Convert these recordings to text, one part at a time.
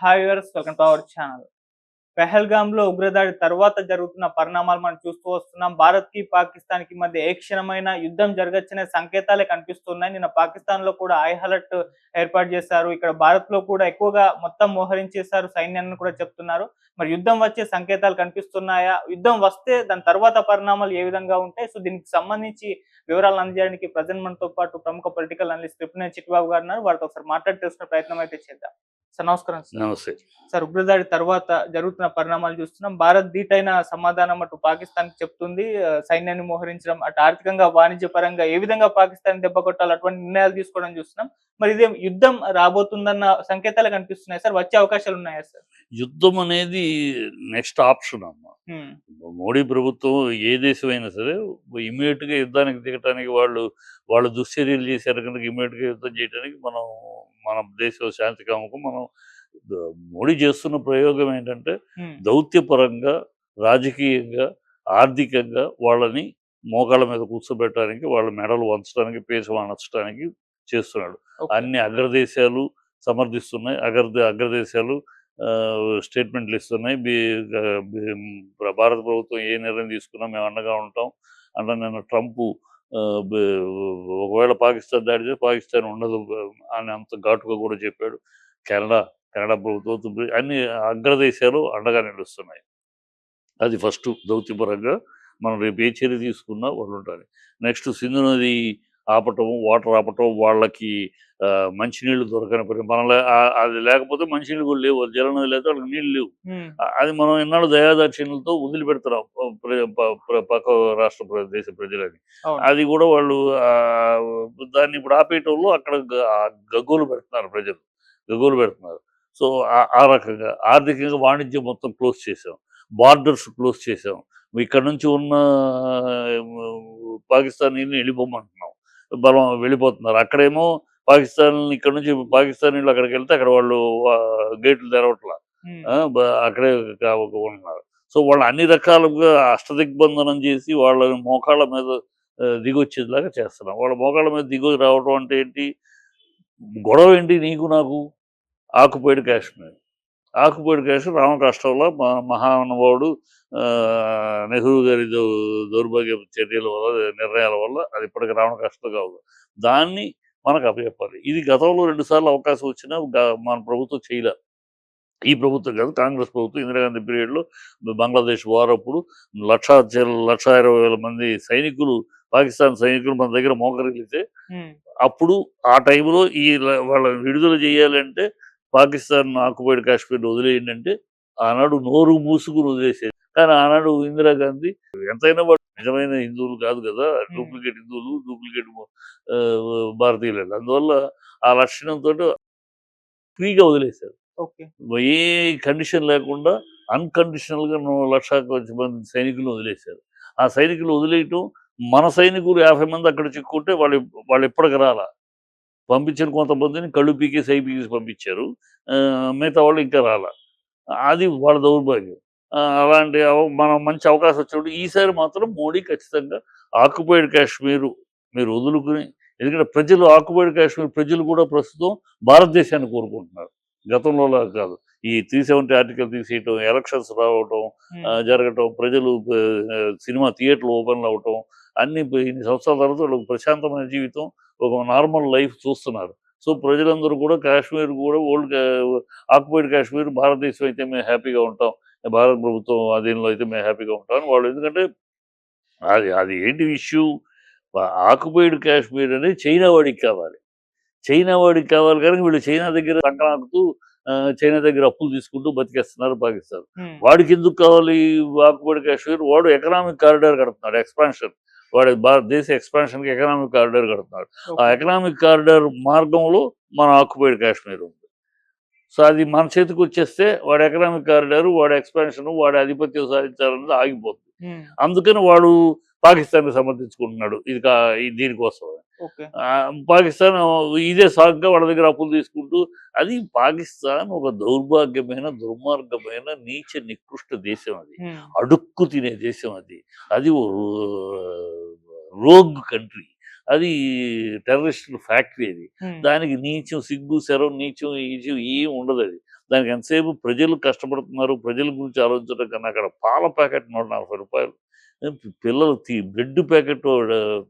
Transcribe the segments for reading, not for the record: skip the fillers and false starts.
Hi viewers, welcome to our channel. పెహల్గాంలో ఉగ్రదాడి తర్వాత జరుగుతున్న పరిణామాలు మనం చూస్తూ వస్తున్నాం. భారత్‌కి, పాకిస్తాన్‌కి మధ్య ఏ క్షణమైనా యుద్ధం జరగొచ్చనే సంకేతాలే కనిపిస్తున్నాయి. నిన్న పాకిస్తాన్‌లో కూడా హై అలర్ట్ ఏర్పాటు చేశారు. ఇక్కడ భారత్‌లో కూడా ఎక్కువగా మొత్తం మోహరించేశారు సైన్యాన్ని కూడా చెప్తున్నారు. మరి యుద్ధం వచ్చే సంకేతాలు కనిపిస్తున్నాయా? యుద్ధం వస్తే దాని తర్వాత పరిణామాలు ఏ విధంగా ఉంటాయి? సో దీనికి సంబంధించి వివరాలను అందజేయడానికి ప్రెజెంట్ మనతో పాటు ప్రముఖ పొలిటికల్ అనలిస్ట్ త్రిపునేని చిట్టిబాబు గారు ఉన్నారు. వారితో ఒకసారి మాట్లాడి తెలుసుకునే ప్రయత్నం అయితే చేద్దాం. సార్ నమస్కారం సార్. నమస్తే. సార్, ఉగ్రదాడి తర్వాత జరుగుతున్న పరిణామాలు చూస్తున్నాం. భారత్ ధీటైన సమాధానం అటు పాకిస్తాన్‌కి చెప్తుంది. సైన్యాన్ని మోహరించడం, అటు ఆర్థికంగా, వాణిజ్యపరంగా ఏ విధంగా పాకిస్తాన్ దెబ్బ కొట్టాలో అటువంటి నిర్ణయాలు తీసుకోవడం చూస్తున్నాం. మరి ఇదే యుద్ధం రాబోతుందన్న సంకేతాలు కనిపిస్తున్నాయా సార్? వచ్చే అవకాశాలు ఉన్నాయా సార్? యుద్ధం అనేది నెక్స్ట్ ఆప్షన్ అమ్మ. హ్మ్. మోడీ ప్రభుత్వం ఏ దేశమైనా సరే ఇమ్మీడియట్‌గా యుద్ధానికి దిగటానికి వాళ్ళు దుశ్చర్యలు చేశారు కనుక ఇమ్మీడియట్‌గా యుద్ధం చేయడానికి మన దేశం శాంతి కాముకు మోడీ చేస్తున్న ప్రయోగం ఏంటంటే హ్మ్. దౌత్యపరంగా, రాజకీయంగా, ఆర్థికంగా వాళ్ళని మోకాళ్ళ మీద కూర్చోబెట్టడానికి, వాళ్ళ మెడలు వంచడానికి, పీచం అణచడానికి చేస్తున్నాడు. ఓకే. అన్ని అగ్రదేశాలు సమర్థిస్తున్నాయి. అగ్రదేశాలు స్టేట్మెంట్లు ఇస్తున్నాయి. భారత ప్రభుత్వం ఏ నిర్ణయం తీసుకున్నా మేము అండగా ఉంటాం. నిన్న ట్రంప్ ఒకవేళ పాకిస్తాన్ దాడి చేస్తే పాకిస్తాన్ ఉండదు అని అంత ఘాటుగా కూడా చెప్పాడు. కెనడా కెనడా ప్రభుత్వం అన్ని అగ్రదేశాలు అండగా నిలుస్తున్నాయి. అది ఫస్ట్ దౌత్యపరంగా మనం రేపు ఏ చర్య తీసుకున్నా వాళ్ళు ఉంటారు. నెక్స్ట్ సింధు నది ఆపటం, వాటర్ ఆపటం, వాళ్ళకి మంచినీళ్ళు దొరకని అది లేకపోతే మంచినీళ్ళు కూడా లేవు. జలనది లేకపోతే వాళ్ళకి నీళ్ళు లేవు. అది మనం ఎన్నాళ్ళు దయాదాక్షిణ్యాలతో వదిలిపెడుతున్నాం పక్క దేశ ప్రజలని. అది కూడా వాళ్ళు దాన్ని ఇప్పుడు ఆపేయటంలో అక్కడ గగ్గోలు పెడుతున్నారు. సో ఆ రకంగా ఆర్థికంగా వాణిజ్యం మొత్తం క్లోజ్ చేసాం, బార్డర్స్ క్లోజ్ చేసాం. ఇక్కడ నుంచి ఉన్న పాకిస్తానీని వెళ్ళిపోమంటున్నాం, వెళ్ళిపోతున్నారు. అక్కడేమో ఇక్కడ నుంచి పాకిస్తానీలు అక్కడికి వెళ్తే అక్కడ వాళ్ళు గేట్లు తెరవట్లా, అక్కడే ఉంటున్నారు. సో వాళ్ళు అన్ని రకాలుగా అష్టదిగ్బంధనం చేసి వాళ్ళని మోకాళ్ళ మీద దిగొచ్చేలాగా చేస్తున్నాం. వాళ్ళ మోకాళ్ళ మీద దిగొచ్చి రావడం అంటే ఏంటి? గొడవ ఏంటి నీకు నాకు? ఆక్యుపైడ్ కాశ్మీర్ రామరాష్ట్రంలో మహానుభావుడు నెహ్రూ గారి దౌర్భాగ్య చర్యల వల్ల, నిర్ణయాల వల్ల అది ఇప్పటికి రావడం కష్టం కాదు. దాన్ని మనకు అప్పచెప్పాలి. ఇది గతంలో 2 సార్లు అవకాశం వచ్చినా మన ప్రభుత్వం చేయలే. ఈ ప్రభుత్వం కాదు, కాంగ్రెస్ ప్రభుత్వం ఇందిరాగాంధీ పీరియడ్లో బంగ్లాదేశ్ వార్ అప్పుడు 1,20,000 మంది సైనికులు, పాకిస్తాన్ సైనికులు మన దగ్గర మోకరిల్లితే అప్పుడు ఆ టైంలో వాళ్ళని విడుదల చేయాలంటే పాకిస్తాన్ ఆక్యుపైడ్ కాశ్మీర్ వదిలేయండి అంటే ఆనాడు నోరు మూసుకుని వదిలేసేది. కానీ ఆనాడు ఇందిరాగాంధీ ఎంతైనా వాళ్ళు నిజమైన హిందువులు కాదు కదా, డూప్లికేట్ హిందువులు, డూప్లికేట్ భారతీయులు. అందువల్ల ఆ లక్షణంతో ఫ్రీగా వదిలేశారు. ఏ కండిషన్ లేకుండా అన్కండిషనల్గా 1,00,000 మంది సైనికులు వదిలేశారు. ఆ సైనికులు వదిలేయటం, మన సైనికులు 50 మంది అక్కడ చిక్కుంటే వాళ్ళు ఎప్పటికి రాలా. పంపించిన కొంతమందిని కళ్ళు పీకేసి సై పీకేసి పంపించారు. మిగతా వాళ్ళు ఇంకా రాలా. అది వాళ్ళ దౌర్భాగ్యం. అలాంటి మనం మంచి అవకాశం వచ్చినప్పుడు ఈసారి మాత్రం మోడీ ఖచ్చితంగా ఆక్యుపైడ్ కాశ్మీర్ మీరు వదులుకుని, ఎందుకంటే ఆక్యుపైడ్ కాశ్మీర్ ప్రజలు కూడా ప్రస్తుతం భారతదేశాన్ని కోరుకుంటున్నారు. గతంలో కాదు. ఈ 370 ఆర్టికల్ తీసేయటం, ఎలక్షన్స్ రావటం, జరగటం, ప్రజలు సినిమా థియేటర్లు ఓపెన్లు అవటం, అన్ని ఇన్ని సంవత్సరాల తర్వాత వాళ్ళకి ప్రశాంతమైన జీవితం, ఒక నార్మల్ లైఫ్ చూస్తున్నారు. సో ప్రజలందరూ కూడా కాశ్మీర్ కూడా ఆక్యుపైడ్ కాశ్మీర్ భారతదేశం అయితే మేము హ్యాపీగా ఉంటాం, భారత ప్రభుత్వం అధీనంలో అయితే మేము హ్యాపీగా ఉంటాం అని వాళ్ళు. ఎందుకంటే అది ఏంటి ఇష్యూ? ఆక్యుపైడ్ కాశ్మీర్ అనేది చైనా వాడికి కావాలి కనుక వీళ్ళు చైనా దగ్గర సంక్రాంతుతూ చైనా దగ్గర అప్పులు తీసుకుంటూ బతికేస్తున్నారు పాకిస్తాన్. వాడికి ఎందుకు కావాలి ఆక్యుపైడ్ కాశ్మీర్? వాడు ఎకనామిక్ కారిడార్ కడుతున్నాడు, ఎక్స్పాన్షన్. వాడి భారతదేశ ఎక్స్పాన్షన్కి ఎకనామిక్ కారిడార్ కడుతున్నాడు. ఆ ఎకనామిక్ కారిడార్ మార్గంలో మన ఆక్యుపైడ్ కాశ్మీర్ ఉంది. సో అది మన చేతికి వచ్చేస్తే వాడి ఎకనామిక్ కారిడార్, వాడి ఎక్స్పాన్షన్, వాడి ఆధిపత్యం సాధించాలన్నది ఆగిపోతుంది. అందుకని వాడు పాకిస్తాన్ సమర్థించుకుంటున్నాడు దీనికోసం. పాకిస్తాన్ ఇదే సాగ్గా వాళ్ళ దగ్గర అప్పులు తీసుకుంటూ, అది పాకిస్తాన్ ఒక దౌర్భాగ్యమైన, దుర్మార్గమైన, నీచ నికృష్ట దేశం. అది అడుక్కు తినే దేశం. అది రోగ్ కంట్రీ. అది టెర్రరిస్టుల ఫ్యాక్టరీ అది. ఉమ్, దానికి నీచం, సిగ్గు, శరం, నీచం, ఈచం ఏం ఉండదు అది. దానికి ఎంతసేపు ప్రజలు కష్టపడుతున్నారు, ప్రజల గురించి ఆలోచించడం కన్నా అక్కడ పాల ప్యాకెట్ రూ. 140. పిల్లలు బ్రెడ్ ప్యాకెట్ రూ.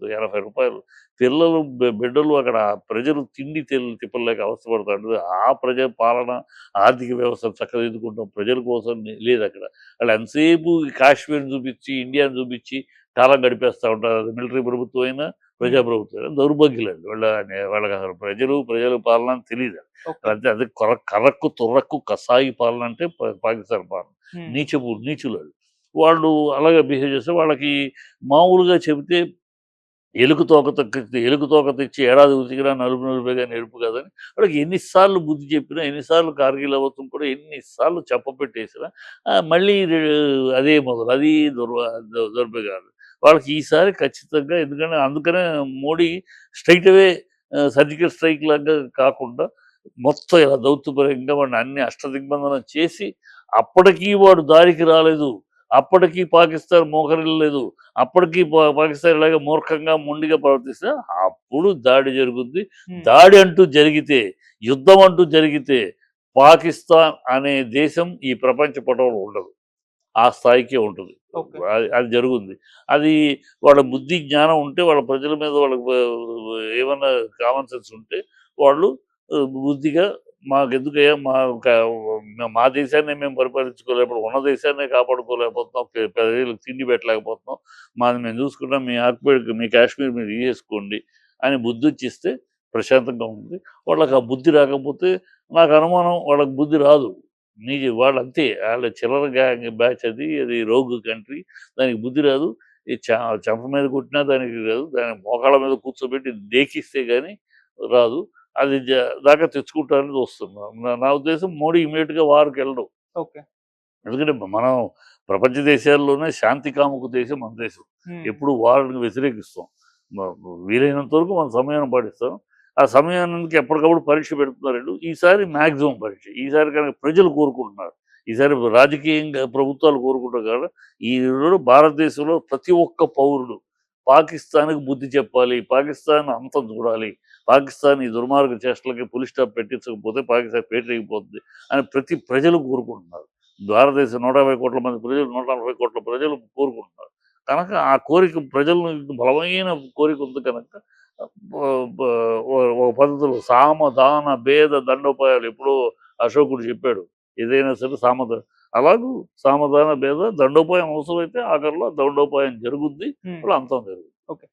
80. పిల్లలు బిడ్డలు అక్కడ ప్రజలు తిండి తిప్పలేక అవస్థపడతాడు. ఆ ప్రజా పాలన, ఆర్థిక వ్యవస్థ చక్కదిద్దుకుంటాం ప్రజల కోసం లేదు అక్కడ. వాళ్ళు ఎంతసేపు కాశ్మీర్ చూపించి, ఇండియాని చూపించి కాలం గడిపేస్తా ఉంటారు. అది మిలిటరీ ప్రభుత్వం అయినా, ఉమ్, ప్రజాప్రభుత్వం అయినా దౌర్భాగ్యులండి. వాళ్ళకి అసలు ప్రజల పాలన అని తెలియదు. ఓకే. అంటే అది కర్రకు తుర్రకు కసాయి పాలన అంటే పాకిస్తాన్ పాలన. ఉమ్, నీచులు వాళ్ళు. వాళ్ళు అలాగే బిహేవ్ చేస్తే వాళ్ళకి మామూలుగా చెబితే ఎలుక తోక తెచ్చి ఏడాది ఉతికినా నలుపు నలుపేగా నెరుపు కదని వాళ్ళకి ఎన్నిసార్లు బుద్ధి చెప్పినా, ఎన్నిసార్లు కార్గిల్ అవ్వతం కూడా ఎన్నిసార్లు చెప్పపెట్టేసినా మళ్ళీ అదే మొదలు. అది దౌర్భాగ్యాలు. వాళ్ళకి ఈసారి ఖచ్చితంగా ఎందుకంటే అందుకనే మోడీ స్ట్రైట్ అవే సర్జికల్ స్ట్రైక్ లాగా కాకుండా మొత్తం ఇలా దౌత్యపరంగా వాడిని అన్ని అష్టదిగ్బంధనం చేసి అప్పటికీ వాడు దారికి రాలేదు. అప్పటికీ పాకిస్తాన్ మోకరిల్లలేదు. అప్పటికి పాకిస్తాన్ ఇలాగే మూర్ఖంగా మొండిగా ప్రవర్తిస్తే అప్పుడు దాడి జరుగుద్ది. ఉమ్, దాడి అంటూ జరిగితే, యుద్ధం అంటూ జరిగితే పాకిస్తాన్ అనే దేశం ఈ ప్రపంచ పటంలో ఉండదు. ఆ స్థాయికే ఉంటుంది. ఓకే. అది అది జరుగుద్ది. అది వాళ్ళ బుద్ధి, జ్ఞానం ఉంటే వాళ్ళ ప్రజల మీద వాళ్ళకి ఏమన్నా కామన్ సెన్స్ ఉంటే వాళ్ళు బుద్ధిగా మాకెందుకయ్యా మా దేశాన్నే మేము పరిపాలించుకోలేకపోతే ఉన్న దేశాన్నే కాపాడుకోలేకపోతున్నాం. ప్రజలకు తిండి పెట్టలేకపోతున్నాం. మాది మేము చూసుకుంటాం. మీ కాశ్మీర్ మీరు తీసేసుకోండి అని బుద్ధి వచ్చిస్తే ప్రశాంతంగా ఉంది. వాళ్ళకి ఆ బుద్ధి రాకపోతే నాకు అనుమానం వాళ్ళకి బుద్ధి రాదు. వాళ్ళంతే. ఆళ్ళ చిల్లర బ్యాచ్ అది రోగ్ కంట్రీ. దానికి బుద్ధి రాదు. ఈ చెంప మీద కొట్టినా దానికి రాదు. దాని మోకాళ్ళ మీద కూర్చోబెట్టి దేకిస్తే గాని రాదు. అది దాకా తెచ్చుకుంటారని చూస్తున్నాం. నా ఉద్దేశం మోడీ ఇమ్మీడియేట్‌గా వార్‌కెళ్ళడు. ఓకే. ఎందుకంటే మనం ప్రపంచ దేశాల్లోనే శాంతి కాముక దేశం మన దేశం. ఉమ్, ఎప్పుడు వార్‌ని వ్యతిరేకిస్తాం. వీలైనంత వరకు మన సమయాన్ని పాటిస్తాం. ఆ సమయానికి ఎప్పటికప్పుడు పరీక్ష పెడుతున్నారు. ఈసారి మాక్సిమం పరీక్ష. ఈసారి కనుక ప్రజలు కోరుకుంటున్నారు. ఈసారి రాజకీయంగా ప్రభుత్వాలు కోరుకుంటారు కాబట్టి ఈరోజు భారతదేశంలో ప్రతి ఒక్క పౌరుడు పాకిస్తాన్‌కి బుద్ధి చెప్పాలి. పాకిస్తాన్ అంతం చూడాలి. పాకిస్తాన్ ఈ దుర్మార్గ చేష్టలకి ఫుల్ స్టాప్ పెట్టించకపోతే పాకిస్తాన్ పేటరేగిపోతుంది అని ప్రతి ప్రజలు కోరుకుంటున్నారు. భారతదేశం 150 కోట్ల మంది ప్రజలు, 140 కోట్ల ప్రజలు కోరుకుంటున్నారు. కనుక ఆ కోరిక ప్రజల్లో బలమైన కోరిక ఉంది కనుక బ బ ఒక పద్ధతిలో సామ, దాన, భేద, దండోపాయాలు ఎప్పుడో అశోకుడు చెప్పాడు. ఏదైనా సరే అలాగూ సామధాన భేద దండోపాయం అవసరమైతే ఆఖరిలో దండోపాయం జరుగుద్ది. ఉమ్. వాళ్ళు అంతం జరుగుద్ది. ఓకే.